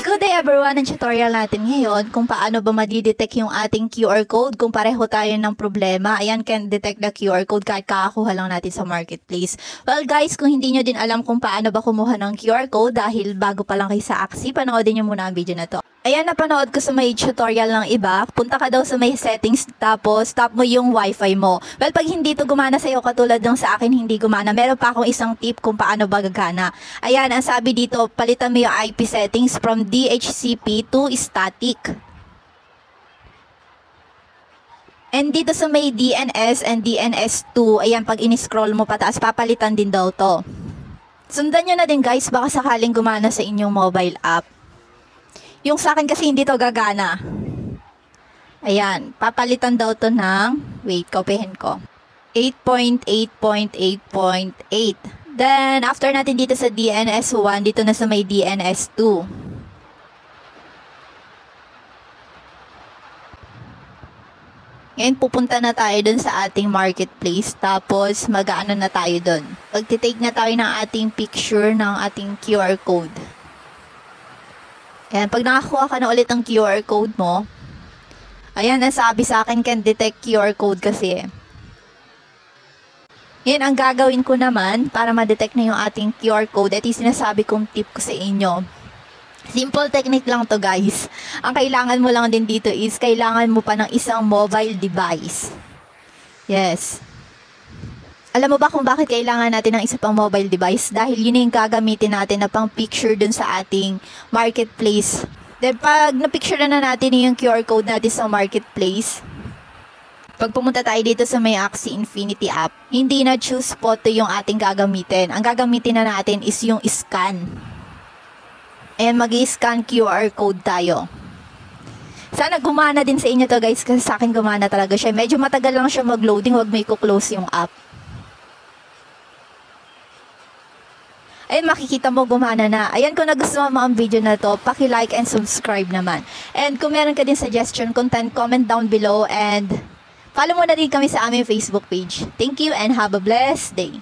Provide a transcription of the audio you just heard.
Good day everyone! Ang tutorial natin ngayon kung paano ba madidetect yung ating QR code kung pareho tayo ng problema. Ayan, can detect the QR code kahit kakakuha lang natin sa marketplace. Well guys, kung hindi nyo din alam kung paano ba kumuha ng QR code dahil bago pa lang kayo sa Axie, panoodin nyo muna ang video na to. Ayan, napanood ko sa may tutorial ng iba. Punta ka daw sa may settings tapos tap mo yung wifi mo. Well, pag hindi to gumana sa'yo katulad ng sa akin hindi gumana, meron pa akong isang tip kung paano ba gagana. Ayan, ang sabi dito, palitan mo yung IP settings from DHCP to static. And dito sa may DNS and DNS2, ayan, pag in-scroll mo pataas, papalitan din daw to. Sundan nyo na din guys, baka sakaling gumana sa inyong mobile app. Yung sa akin kasi hindi to gagana. Ayan, papalitan daw to ng, wait, copyhin ko. 8.8.8.8. Then, after natin dito sa DNS1, dito na sa may DNS2. Ngayon, pupunta na tayo dun sa ating marketplace. Tapos, mag-ano na tayo dun. Pagtitake na tayo ng ating picture ng ating QR code. Ayan, pag nakakuha ka na ulit ang QR code mo, ayan, nasabi sa akin can detect QR code kasi. Yan ang gagawin ko naman para ma-detect na yung ating QR code. At yung sinasabi kong tip ko sa inyo. Simple technique lang to guys. Ang kailangan mo lang din dito is kailangan mo pa ng isang mobile device. Yes. Alam mo ba kung bakit kailangan natin ng isa pang mobile device? Dahil yun yung gagamitin natin na pang picture dun sa ating marketplace. Then pag na-picture na natin yung QR code natin sa marketplace, pag pumunta tayo dito sa may Axie Infinity app, hindi na choose photo yung ating gagamitin. Ang gagamitin na natin is yung scan. Ayan, mag-i-scan QR code tayo. Sana gumana din sa inyo to guys kasi sa akin gumana talaga siya. Medyo matagal lang siya mag-loading, wag may i-close yung app. Ayun, makikita mo gumana na. Ayan, kung nagustuhan mo ang video na to, paki-like and subscribe naman. And kung meron ka din suggestion, content, comment down below and follow mo na rin kami sa aming Facebook page. Thank you and have a blessed day.